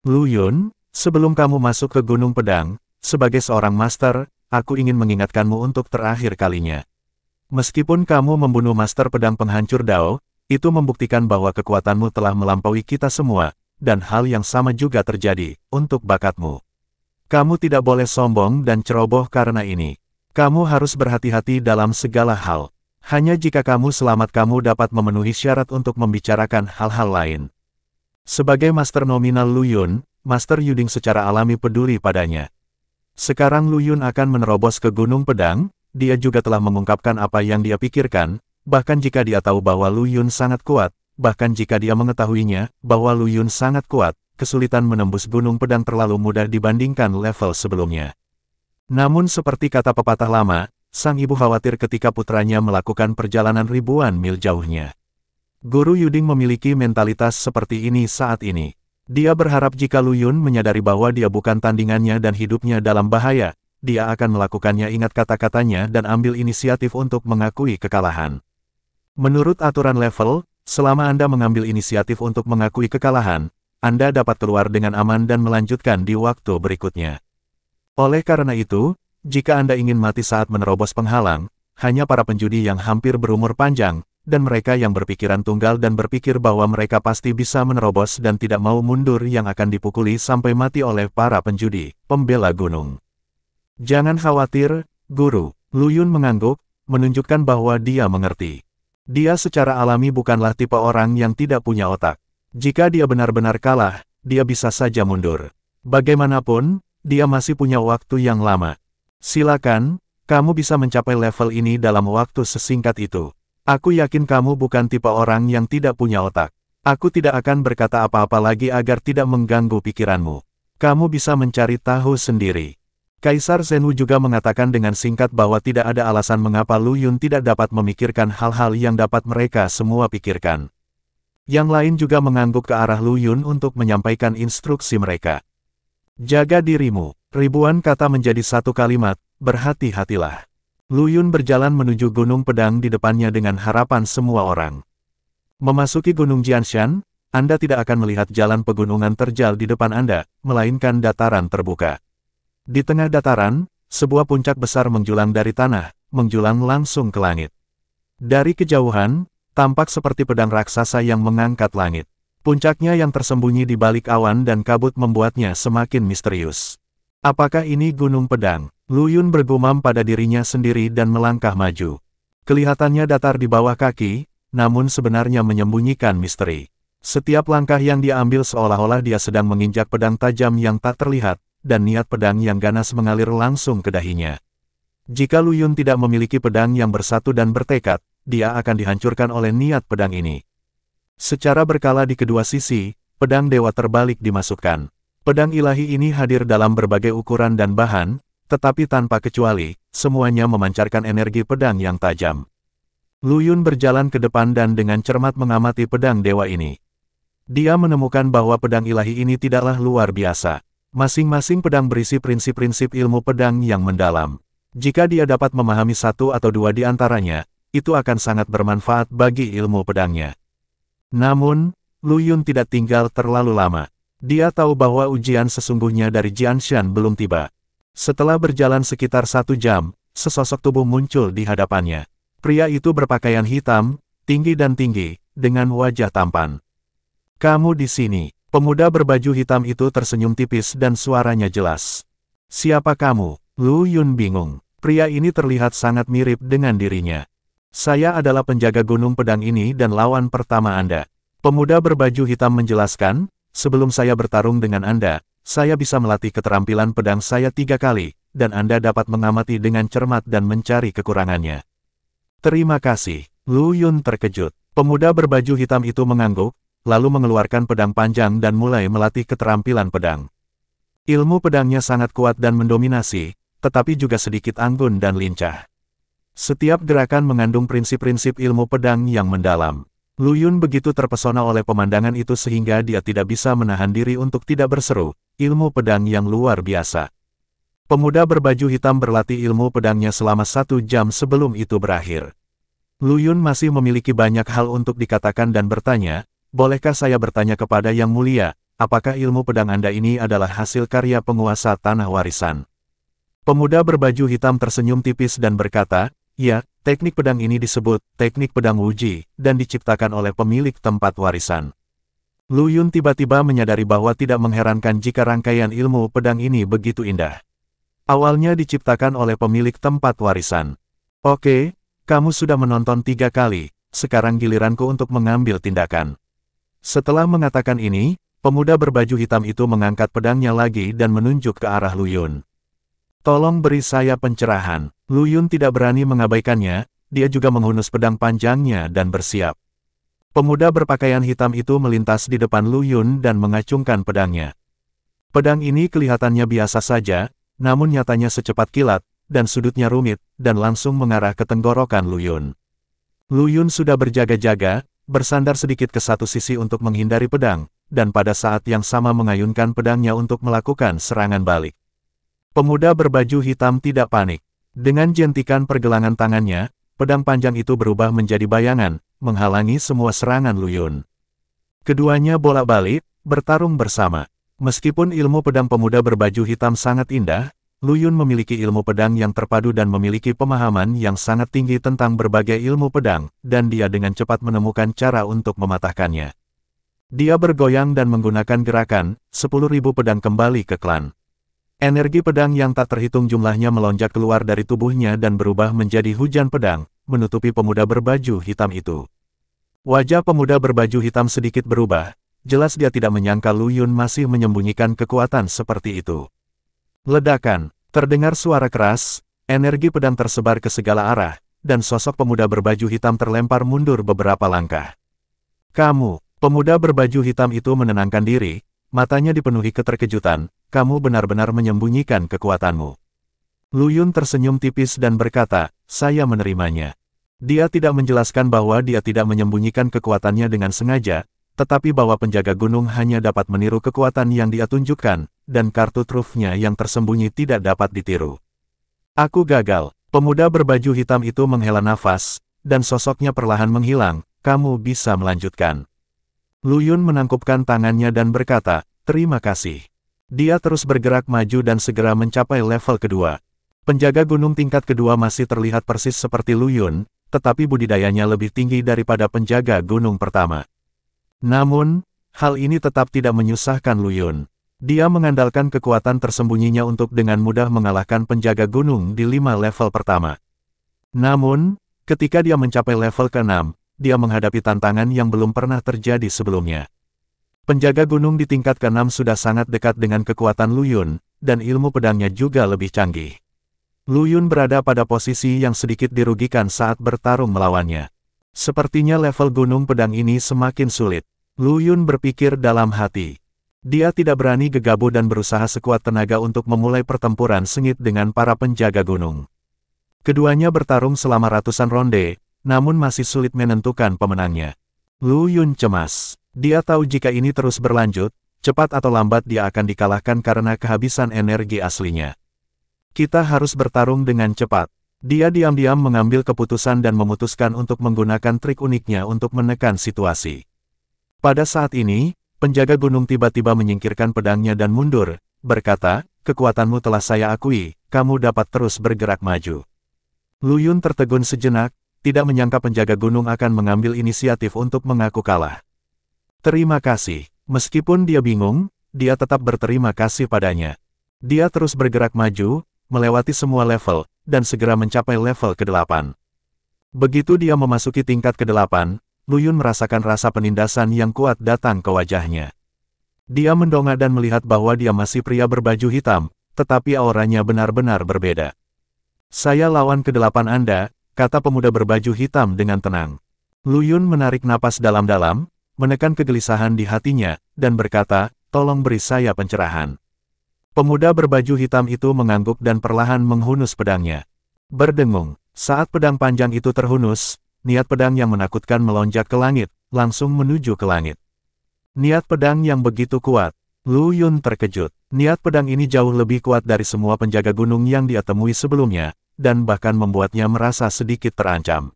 Lu Yun, sebelum kamu masuk ke Gunung Pedang, sebagai seorang master, aku ingin mengingatkanmu untuk terakhir kalinya. Meskipun kamu membunuh master pedang penghancur Dao, itu membuktikan bahwa kekuatanmu telah melampaui kita semua, dan hal yang sama juga terjadi untuk bakatmu. Kamu tidak boleh sombong dan ceroboh karena ini. Kamu harus berhati-hati dalam segala hal. Hanya jika kamu selamat kamu dapat memenuhi syarat untuk membicarakan hal-hal lain. Sebagai master nominal Lu Yun, Master Yuding secara alami peduli padanya. Sekarang Lu Yun akan menerobos ke Gunung Pedang, dia juga telah mengungkapkan apa yang dia pikirkan, bahkan jika dia tahu bahwa Lu Yun sangat kuat, bahkan jika dia mengetahuinya, bahwa Lu Yun sangat kuat, kesulitan menembus Gunung Pedang terlalu mudah dibandingkan level sebelumnya. Namun seperti kata pepatah lama, sang ibu khawatir ketika putranya melakukan perjalanan ribuan mil jauhnya. Guru Yuding memiliki mentalitas seperti ini saat ini. Dia berharap jika Lu Yun menyadari bahwa dia bukan tandingannya dan hidupnya dalam bahaya, dia akan melakukannya. Ingat kata-katanya dan ambil inisiatif untuk mengakui kekalahan. Menurut aturan level, selama Anda mengambil inisiatif untuk mengakui kekalahan, Anda dapat keluar dengan aman dan melanjutkan di waktu berikutnya. Oleh karena itu, jika Anda ingin mati saat menerobos penghalang, hanya para penjudi yang hampir berumur panjang, dan mereka yang berpikiran tunggal dan berpikir bahwa mereka pasti bisa menerobos dan tidak mau mundur yang akan dipukuli sampai mati oleh para penjudi, pembela gunung. Jangan khawatir, Guru. Lu Yun mengangguk, menunjukkan bahwa dia mengerti. Dia secara alami bukanlah tipe orang yang tidak punya otak. Jika dia benar-benar kalah, dia bisa saja mundur. Bagaimanapun, dia masih punya waktu yang lama. Silakan, kamu bisa mencapai level ini dalam waktu sesingkat itu. Aku yakin kamu bukan tipe orang yang tidak punya otak. Aku tidak akan berkata apa-apa lagi agar tidak mengganggu pikiranmu. Kamu bisa mencari tahu sendiri. Kaisar Zhenwu juga mengatakan dengan singkat bahwa tidak ada alasan mengapa Lu Yun tidak dapat memikirkan hal-hal yang dapat mereka semua pikirkan. Yang lain juga mengangguk ke arah Lu Yun untuk menyampaikan instruksi mereka. Jaga dirimu. Ribuan kata menjadi satu kalimat, berhati-hatilah. Lu Yun berjalan menuju Gunung Pedang di depannya dengan harapan semua orang. Memasuki Gunung Jianshan, Anda tidak akan melihat jalan pegunungan terjal di depan Anda, melainkan dataran terbuka. Di tengah dataran, sebuah puncak besar menjulang dari tanah, menjulang langsung ke langit. Dari kejauhan, tampak seperti pedang raksasa yang mengangkat langit. Puncaknya yang tersembunyi di balik awan dan kabut membuatnya semakin misterius. Apakah ini Gunung Pedang? Lu Yun bergumam pada dirinya sendiri dan melangkah maju. Kelihatannya datar di bawah kaki, namun sebenarnya menyembunyikan misteri. Setiap langkah yang dia ambil seolah-olah dia sedang menginjak pedang tajam yang tak terlihat, dan niat pedang yang ganas mengalir langsung ke dahinya. Jika Lu Yun tidak memiliki pedang yang bersatu dan bertekad, dia akan dihancurkan oleh niat pedang ini. Secara berkala di kedua sisi, pedang dewa terbalik dimasukkan. Pedang ilahi ini hadir dalam berbagai ukuran dan bahan, tetapi tanpa kecuali, semuanya memancarkan energi pedang yang tajam. Lu Yun berjalan ke depan dan dengan cermat mengamati pedang dewa ini. Dia menemukan bahwa pedang ilahi ini tidaklah luar biasa. Masing-masing pedang berisi prinsip-prinsip ilmu pedang yang mendalam. Jika dia dapat memahami satu atau dua di antaranya, itu akan sangat bermanfaat bagi ilmu pedangnya. Namun, Lu Yun tidak tinggal terlalu lama. Dia tahu bahwa ujian sesungguhnya dari Jianshan belum tiba. Setelah berjalan sekitar 1 jam, sesosok tubuh muncul di hadapannya. Pria itu berpakaian hitam, tinggi dan tinggi, dengan wajah tampan. Kamu di sini. Pemuda berbaju hitam itu tersenyum tipis dan suaranya jelas. Siapa kamu? Lu Yun bingung. Pria ini terlihat sangat mirip dengan dirinya. Saya adalah penjaga Gunung Pedang ini dan lawan pertama Anda. Pemuda berbaju hitam menjelaskan, sebelum saya bertarung dengan Anda, saya bisa melatih keterampilan pedang saya 3 kali, dan Anda dapat mengamati dengan cermat dan mencari kekurangannya. Terima kasih. Lu Yun terkejut. Pemuda berbaju hitam itu mengangguk, lalu mengeluarkan pedang panjang dan mulai melatih keterampilan pedang. Ilmu pedangnya sangat kuat dan mendominasi, tetapi juga sedikit anggun dan lincah. Setiap gerakan mengandung prinsip-prinsip ilmu pedang yang mendalam. Lu Yun begitu terpesona oleh pemandangan itu sehingga dia tidak bisa menahan diri untuk tidak berseru, ilmu pedang yang luar biasa. Pemuda berbaju hitam berlatih ilmu pedangnya selama 1 jam sebelum itu berakhir. Lu Yun masih memiliki banyak hal untuk dikatakan dan bertanya, bolehkah saya bertanya kepada Yang Mulia, apakah ilmu pedang Anda ini adalah hasil karya penguasa tanah warisan? Pemuda berbaju hitam tersenyum tipis dan berkata, ya, teknik pedang ini disebut teknik pedang Wuji, dan diciptakan oleh pemilik tempat warisan. Lu Yun tiba-tiba menyadari bahwa tidak mengherankan jika rangkaian ilmu pedang ini begitu indah. Awalnya diciptakan oleh pemilik tempat warisan. Oke, kamu sudah menonton 3 kali, sekarang giliranku untuk mengambil tindakan. Setelah mengatakan ini, pemuda berbaju hitam itu mengangkat pedangnya lagi dan menunjuk ke arah Lu Yun. Tolong beri saya pencerahan. Lu Yun tidak berani mengabaikannya, dia juga menghunus pedang panjangnya dan bersiap. Pemuda berpakaian hitam itu melintas di depan Lu Yun dan mengacungkan pedangnya. Pedang ini kelihatannya biasa saja, namun nyatanya secepat kilat, dan sudutnya rumit, dan langsung mengarah ke tenggorokan Lu Yun. Lu Yun sudah berjaga-jaga, bersandar sedikit ke satu sisi untuk menghindari pedang, dan pada saat yang sama mengayunkan pedangnya untuk melakukan serangan balik. Pemuda berbaju hitam tidak panik. Dengan jentikan pergelangan tangannya, pedang panjang itu berubah menjadi bayangan, menghalangi semua serangan Lu Yun. Keduanya bolak-balik, bertarung bersama. Meskipun ilmu pedang pemuda berbaju hitam sangat indah, Lu Yun memiliki ilmu pedang yang terpadu dan memiliki pemahaman yang sangat tinggi tentang berbagai ilmu pedang, dan dia dengan cepat menemukan cara untuk mematahkannya. Dia bergoyang dan menggunakan gerakan, 10.000 pedang kembali ke klan. Energi pedang yang tak terhitung jumlahnya melonjak keluar dari tubuhnya dan berubah menjadi hujan pedang, menutupi pemuda berbaju hitam itu. Wajah pemuda berbaju hitam sedikit berubah, jelas dia tidak menyangka Lu Yun masih menyembunyikan kekuatan seperti itu. Ledakan, terdengar suara keras, energi pedang tersebar ke segala arah, dan sosok pemuda berbaju hitam terlempar mundur beberapa langkah. Kamu, pemuda berbaju hitam itu menenangkan diri, matanya dipenuhi keterkejutan, kamu benar-benar menyembunyikan kekuatanmu. Lu Yun tersenyum tipis dan berkata, saya menerimanya. Dia tidak menjelaskan bahwa dia tidak menyembunyikan kekuatannya dengan sengaja, tetapi bahwa penjaga gunung hanya dapat meniru kekuatan yang dia tunjukkan, dan kartu trufnya yang tersembunyi tidak dapat ditiru. Aku gagal. Pemuda berbaju hitam itu menghela nafas, dan sosoknya perlahan menghilang, kamu bisa melanjutkan. Lu Yun menangkupkan tangannya dan berkata, terima kasih. Dia terus bergerak maju dan segera mencapai level kedua. Penjaga gunung tingkat kedua masih terlihat persis seperti Lu Yun, tetapi budidayanya lebih tinggi daripada penjaga gunung pertama. Namun, hal ini tetap tidak menyusahkan Lu Yun. Dia mengandalkan kekuatan tersembunyinya untuk dengan mudah mengalahkan penjaga gunung di 5 level pertama. Namun, ketika dia mencapai level ke-6, dia menghadapi tantangan yang belum pernah terjadi sebelumnya. Penjaga gunung di tingkat ke-6 sudah sangat dekat dengan kekuatan Lu Yun, dan ilmu pedangnya juga lebih canggih. Lu Yun berada pada posisi yang sedikit dirugikan saat bertarung melawannya. Sepertinya level gunung pedang ini semakin sulit. Lu Yun berpikir dalam hati. Dia tidak berani gegabah dan berusaha sekuat tenaga untuk memulai pertempuran sengit dengan para penjaga gunung. Keduanya bertarung selama ratusan ronde, namun masih sulit menentukan pemenangnya. Lu Yun cemas. Dia tahu jika ini terus berlanjut, cepat atau lambat dia akan dikalahkan karena kehabisan energi aslinya. Kita harus bertarung dengan cepat. Dia diam-diam mengambil keputusan dan memutuskan untuk menggunakan trik uniknya untuk menekan situasi. Pada saat ini, penjaga gunung tiba-tiba menyingkirkan pedangnya dan mundur, berkata, kekuatanmu telah saya akui, kamu dapat terus bergerak maju. Lu Yun tertegun sejenak, tidak menyangka penjaga gunung akan mengambil inisiatif untuk mengaku kalah. Terima kasih. Meskipun dia bingung, dia tetap berterima kasih padanya. Dia terus bergerak maju, melewati semua level, dan segera mencapai level ke-8. Begitu dia memasuki tingkat ke-8, Lu Yun merasakan rasa penindasan yang kuat datang ke wajahnya. Dia mendongak dan melihat bahwa dia masih pria berbaju hitam, tetapi auranya benar-benar berbeda. Saya lawan ke-8 Anda, kata pemuda berbaju hitam dengan tenang. Lu Yun menarik napas dalam-dalam, menekan kegelisahan di hatinya, dan berkata, tolong beri saya pencerahan. Pemuda berbaju hitam itu mengangguk dan perlahan menghunus pedangnya. Berdengung, saat pedang panjang itu terhunus, niat pedang yang menakutkan melonjak ke langit, langsung menuju ke langit. Niat pedang yang begitu kuat. Lu Yun terkejut. Niat pedang ini jauh lebih kuat dari semua penjaga gunung yang dia temui sebelumnya, dan bahkan membuatnya merasa sedikit terancam.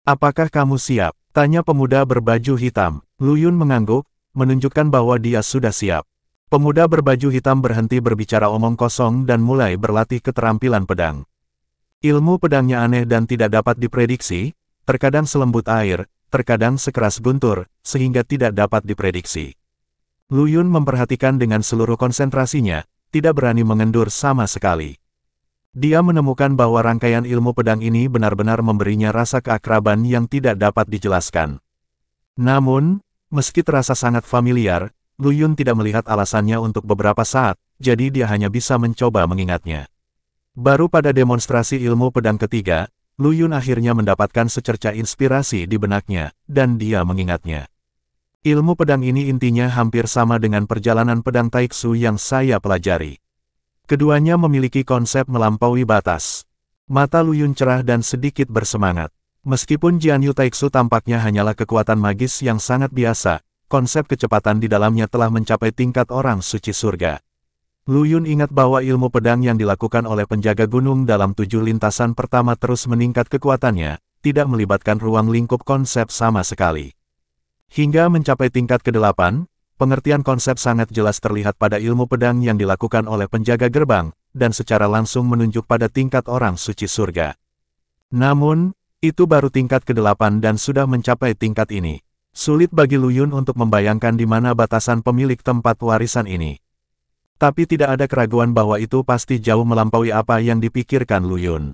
Apakah kamu siap? Tanya pemuda berbaju hitam. Lu Yun mengangguk, menunjukkan bahwa dia sudah siap. Pemuda berbaju hitam berhenti berbicara omong kosong dan mulai berlatih keterampilan pedang. Ilmu pedangnya aneh dan tidak dapat diprediksi, terkadang selembut air, terkadang sekeras guntur, sehingga tidak dapat diprediksi. Lu Yun memperhatikan dengan seluruh konsentrasinya, tidak berani mengendur sama sekali. Dia menemukan bahwa rangkaian ilmu pedang ini benar-benar memberinya rasa keakraban yang tidak dapat dijelaskan. Namun, meski terasa sangat familiar, Lu Yun tidak melihat alasannya untuk beberapa saat, jadi dia hanya bisa mencoba mengingatnya. Baru pada demonstrasi ilmu pedang ketiga, Lu Yun akhirnya mendapatkan secerca inspirasi di benaknya, dan dia mengingatnya. Ilmu pedang ini intinya hampir sama dengan perjalanan pedang Taiksu yang saya pelajari. Keduanya memiliki konsep melampaui batas. Mata Lu Yun cerah dan sedikit bersemangat. Meskipun Jianyu Taiksu tampaknya hanyalah kekuatan magis yang sangat biasa, konsep kecepatan di dalamnya telah mencapai tingkat orang suci surga. Lu Yun ingat bahwa ilmu pedang yang dilakukan oleh penjaga gunung dalam 7 lintasan pertama terus meningkat kekuatannya, tidak melibatkan ruang lingkup konsep sama sekali. Hingga mencapai tingkat ke-8, pengertian konsep sangat jelas terlihat pada ilmu pedang yang dilakukan oleh penjaga gerbang, dan secara langsung menunjuk pada tingkat orang suci surga. Namun, itu baru tingkat ke-8 dan sudah mencapai tingkat ini. Sulit bagi Lu Yun untuk membayangkan di mana batasan pemilik tempat warisan ini. Tapi tidak ada keraguan bahwa itu pasti jauh melampaui apa yang dipikirkan Lu Yun.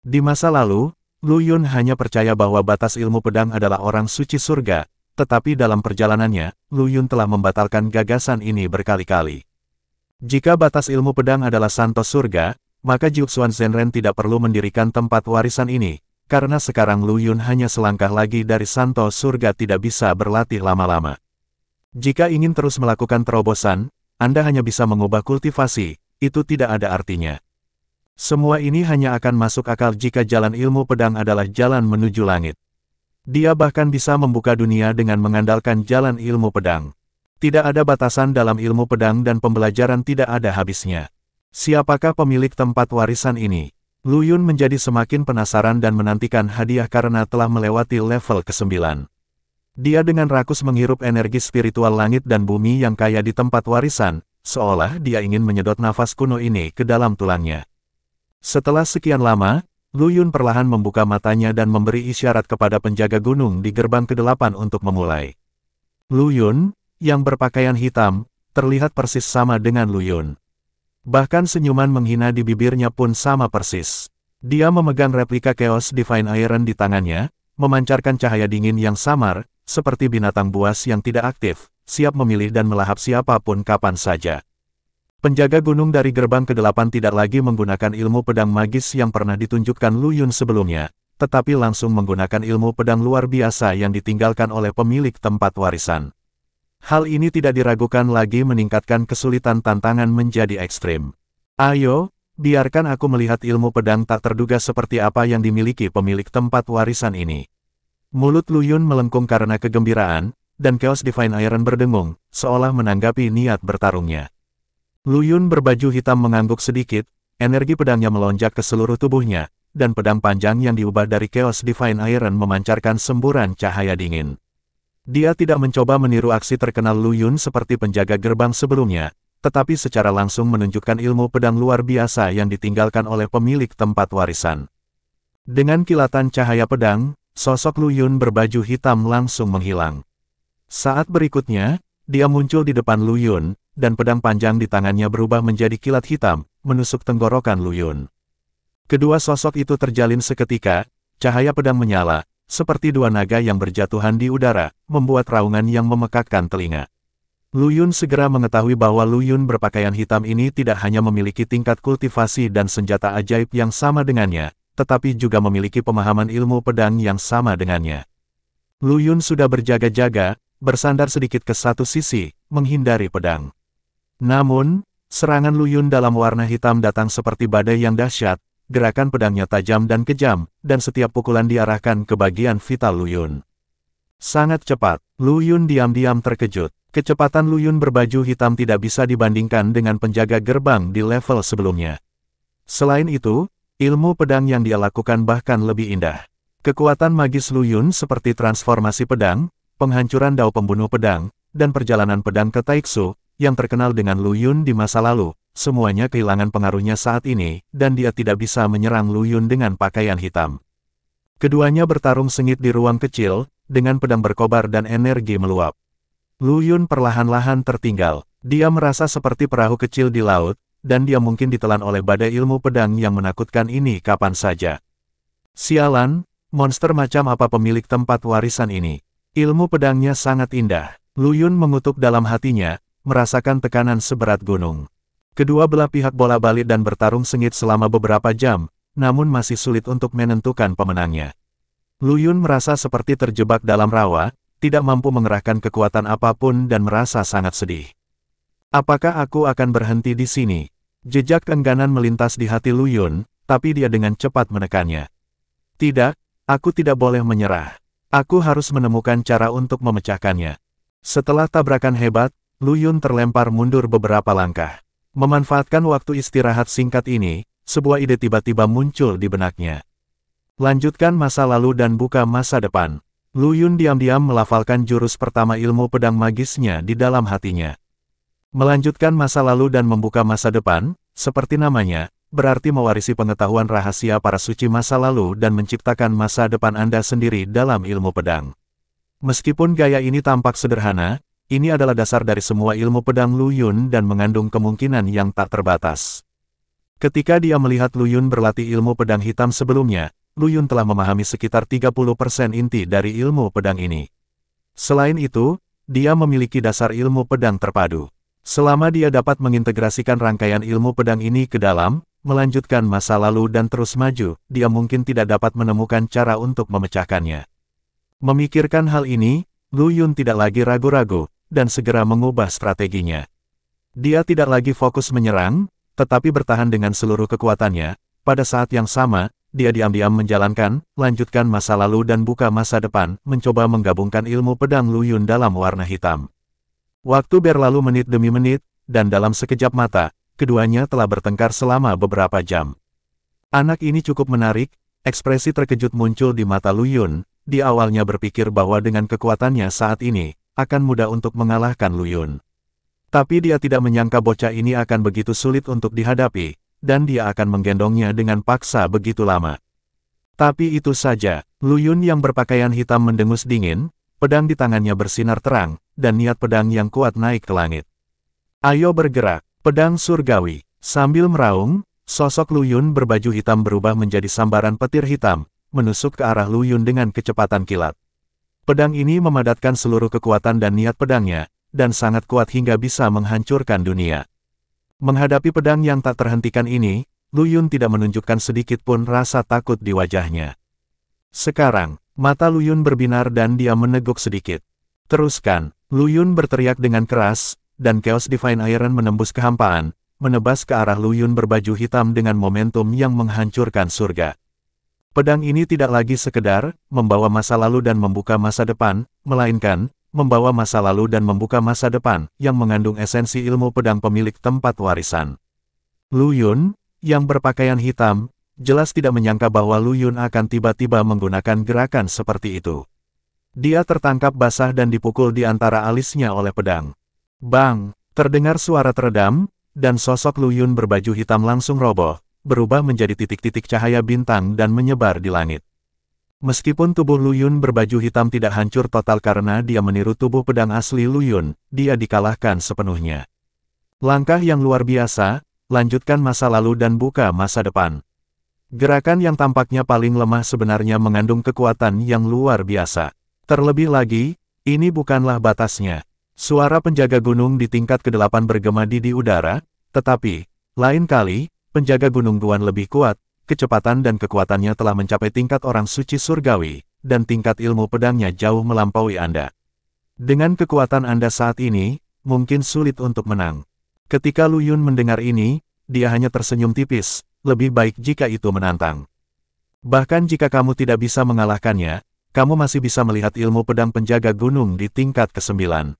Di masa lalu, Lu Yun hanya percaya bahwa batas ilmu pedang adalah orang suci surga, tetapi dalam perjalanannya, Lu Yun telah membatalkan gagasan ini berkali-kali. Jika batas ilmu pedang adalah santos surga, maka Jiuxuan Zhenren tidak perlu mendirikan tempat warisan ini, karena sekarang Lu Yun hanya selangkah lagi dari santos surga tidak bisa berlatih lama-lama. Jika ingin terus melakukan terobosan, Anda hanya bisa mengubah kultivasi, itu tidak ada artinya. Semua ini hanya akan masuk akal jika jalan ilmu pedang adalah jalan menuju langit. Dia bahkan bisa membuka dunia dengan mengandalkan jalan ilmu pedang. Tidak ada batasan dalam ilmu pedang dan pembelajaran tidak ada habisnya. Siapakah pemilik tempat warisan ini? Lu Yun menjadi semakin penasaran dan menantikan hadiah karena telah melewati level ke-9. Dia dengan rakus menghirup energi spiritual langit dan bumi yang kaya di tempat warisan, seolah dia ingin menyedot nafas kuno ini ke dalam tulangnya. Setelah sekian lama, Lu Yun perlahan membuka matanya dan memberi isyarat kepada penjaga gunung di gerbang ke-8 untuk memulai. Lu Yun, yang berpakaian hitam, terlihat persis sama dengan Lu Yun. Bahkan senyuman menghina di bibirnya pun sama persis. Dia memegang replika Chaos Divine Iron di tangannya, memancarkan cahaya dingin yang samar, seperti binatang buas yang tidak aktif, siap memilih dan melahap siapapun kapan saja. Penjaga gunung dari gerbang ke-8 tidak lagi menggunakan ilmu pedang magis yang pernah ditunjukkan Lu Yun sebelumnya, tetapi langsung menggunakan ilmu pedang luar biasa yang ditinggalkan oleh pemilik tempat warisan. Hal ini tidak diragukan lagi meningkatkan kesulitan tantangan menjadi ekstrim. Ayo, biarkan aku melihat ilmu pedang tak terduga seperti apa yang dimiliki pemilik tempat warisan ini. Mulut Lu Yun melengkung karena kegembiraan, dan Chaos Divine Iron berdengung, seolah menanggapi niat bertarungnya. Lu Yun berbaju hitam mengangguk sedikit, energi pedangnya melonjak ke seluruh tubuhnya, dan pedang panjang yang diubah dari Chaos Divine Iron memancarkan semburan cahaya dingin. Dia tidak mencoba meniru aksi terkenal Lu Yun seperti penjaga gerbang sebelumnya, tetapi secara langsung menunjukkan ilmu pedang luar biasa yang ditinggalkan oleh pemilik tempat warisan. Dengan kilatan cahaya pedang, sosok Lu Yun berbaju hitam langsung menghilang. Saat berikutnya, dia muncul di depan Lu Yun, dan pedang panjang di tangannya berubah menjadi kilat hitam, menusuk tenggorokan Lu Yun. Kedua sosok itu terjalin seketika, cahaya pedang menyala, seperti dua naga yang berjatuhan di udara, membuat raungan yang memekakkan telinga. Lu Yun segera mengetahui bahwa Lu Yun berpakaian hitam ini tidak hanya memiliki tingkat kultivasi dan senjata ajaib yang sama dengannya, tetapi juga memiliki pemahaman ilmu pedang yang sama dengannya. Lu Yun sudah berjaga-jaga, bersandar sedikit ke satu sisi, menghindari pedang. Namun, serangan Lu Yun dalam warna hitam datang seperti badai yang dahsyat, gerakan pedangnya tajam dan kejam, dan setiap pukulan diarahkan ke bagian vital Lu Yun. Sangat cepat, Lu Yun diam-diam terkejut. Kecepatan Lu Yun berbaju hitam tidak bisa dibandingkan dengan penjaga gerbang di level sebelumnya. Selain itu, ilmu pedang yang dia lakukan bahkan lebih indah. Kekuatan magis Lu Yun seperti transformasi pedang, penghancuran dao pembunuh pedang, dan perjalanan pedang ke Taiksu, yang terkenal dengan Lu Yun di masa lalu, semuanya kehilangan pengaruhnya saat ini, dan dia tidak bisa menyerang Lu Yun dengan pakaian hitam. Keduanya bertarung sengit di ruang kecil, dengan pedang berkobar dan energi meluap. Lu Yun perlahan-lahan tertinggal. Dia merasa seperti perahu kecil di laut, dan dia mungkin ditelan oleh badai ilmu pedang yang menakutkan ini kapan saja. Sialan, monster macam apa pemilik tempat warisan ini? Ilmu pedangnya sangat indah. Lu Yun mengutuk dalam hatinya, merasakan tekanan seberat gunung. Kedua belah pihak bola-balik dan bertarung sengit selama beberapa jam, namun masih sulit untuk menentukan pemenangnya. Lu Yun merasa seperti terjebak dalam rawa, tidak mampu mengerahkan kekuatan apapun dan merasa sangat sedih. Apakah aku akan berhenti di sini? Jejak keengganan melintas di hati Lu Yun, tapi dia dengan cepat menekannya. Tidak, aku tidak boleh menyerah. Aku harus menemukan cara untuk memecahkannya. Setelah tabrakan hebat, Lu Yun terlempar mundur beberapa langkah. Memanfaatkan waktu istirahat singkat ini, sebuah ide tiba-tiba muncul di benaknya. Lanjutkan masa lalu dan buka masa depan. Lu Yun diam-diam melafalkan jurus pertama ilmu pedang magisnya di dalam hatinya. Melanjutkan masa lalu dan membuka masa depan, seperti namanya, berarti mewarisi pengetahuan rahasia para suci masa lalu dan menciptakan masa depan Anda sendiri dalam ilmu pedang. Meskipun gaya ini tampak sederhana, ini adalah dasar dari semua ilmu pedang Lu Yun dan mengandung kemungkinan yang tak terbatas. Ketika dia melihat Lu Yun berlatih ilmu pedang hitam sebelumnya, Lu Yun telah memahami sekitar 30% inti dari ilmu pedang ini. Selain itu, dia memiliki dasar ilmu pedang terpadu. Selama dia dapat mengintegrasikan rangkaian ilmu pedang ini ke dalam, melanjutkan masa lalu dan terus maju, dia mungkin tidak dapat menemukan cara untuk memecahkannya. Memikirkan hal ini, Lu Yun tidak lagi ragu-ragu, dan segera mengubah strateginya. Dia tidak lagi fokus menyerang, tetapi bertahan dengan seluruh kekuatannya. Pada saat yang sama, dia diam-diam menjalankan, lanjutkan masa lalu dan buka masa depan, mencoba menggabungkan ilmu pedang Lu Yun dalam warna hitam. Waktu berlalu menit demi menit, dan dalam sekejap mata, keduanya telah bertengkar selama beberapa jam. Anak ini cukup menarik, ekspresi terkejut muncul di mata Lu Yun. Dia awalnya berpikir bahwa dengan kekuatannya saat ini, akan mudah untuk mengalahkan Lu Yun. Tapi dia tidak menyangka bocah ini akan begitu sulit untuk dihadapi, dan dia akan menggendongnya dengan paksa begitu lama. Tapi itu saja, Lu Yun yang berpakaian hitam mendengus dingin, pedang di tangannya bersinar terang, dan niat pedang yang kuat naik ke langit. Ayo bergerak, pedang surgawi. Sambil meraung, sosok Lu Yun berbaju hitam berubah menjadi sambaran petir hitam, menusuk ke arah Lu Yun dengan kecepatan kilat. Pedang ini memadatkan seluruh kekuatan dan niat pedangnya, dan sangat kuat hingga bisa menghancurkan dunia. Menghadapi pedang yang tak terhentikan ini, Lu Yun tidak menunjukkan sedikit pun rasa takut di wajahnya. Sekarang, mata Lu Yun berbinar dan dia meneguk sedikit. Teruskan, Lu Yun berteriak dengan keras, dan Chaos Divine Iron menembus kehampaan, menebas ke arah Lu Yun berbaju hitam dengan momentum yang menghancurkan surga. Pedang ini tidak lagi sekedar membawa masa lalu dan membuka masa depan, melainkan membawa masa lalu dan membuka masa depan yang mengandung esensi ilmu pedang pemilik tempat warisan. Lu Yun, yang berpakaian hitam, jelas tidak menyangka bahwa Lu Yun akan tiba-tiba menggunakan gerakan seperti itu. Dia tertangkap basah dan dipukul di antara alisnya oleh pedang. Bang! Terdengar suara teredam, dan sosok Lu Yun berbaju hitam langsung roboh, berubah menjadi titik-titik cahaya bintang dan menyebar di langit. Meskipun tubuh Lu Yun berbaju hitam tidak hancur total karena dia meniru tubuh pedang asli Lu Yun, dia dikalahkan sepenuhnya. Langkah yang luar biasa, lanjutkan masa lalu dan buka masa depan. Gerakan yang tampaknya paling lemah sebenarnya mengandung kekuatan yang luar biasa. Terlebih lagi, ini bukanlah batasnya. Suara penjaga gunung di tingkat ke-8 bergema di udara, tetapi, lain kali, penjaga gunung Guan lebih kuat, kecepatan dan kekuatannya telah mencapai tingkat orang suci surgawi, dan tingkat ilmu pedangnya jauh melampaui Anda. Dengan kekuatan Anda saat ini, mungkin sulit untuk menang. Ketika Lu Yun mendengar ini, dia hanya tersenyum tipis, lebih baik jika itu menantang. Bahkan jika kamu tidak bisa mengalahkannya, kamu masih bisa melihat ilmu pedang penjaga gunung di tingkat ke-9.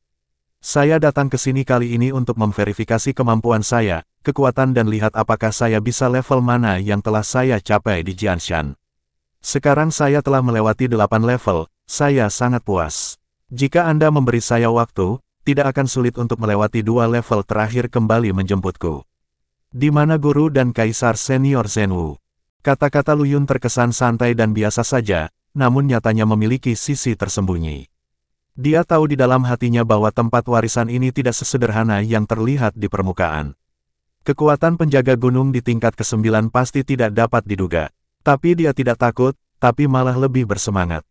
Saya datang ke sini kali ini untuk memverifikasi kemampuan saya, kekuatan dan lihat apakah saya bisa level mana yang telah saya capai di Jianshan. Sekarang saya telah melewati 8 level, saya sangat puas. Jika Anda memberi saya waktu, tidak akan sulit untuk melewati 2 level terakhir kembali menjemputku. Di mana guru dan kaisar senior Zenwu? Kata-kata Lu Yun terkesan santai dan biasa saja, namun nyatanya memiliki sisi tersembunyi. Dia tahu di dalam hatinya bahwa tempat warisan ini tidak sesederhana yang terlihat di permukaan. Kekuatan penjaga gunung di tingkat ke-9 pasti tidak dapat diduga. Tapi dia tidak takut, tapi malah lebih bersemangat.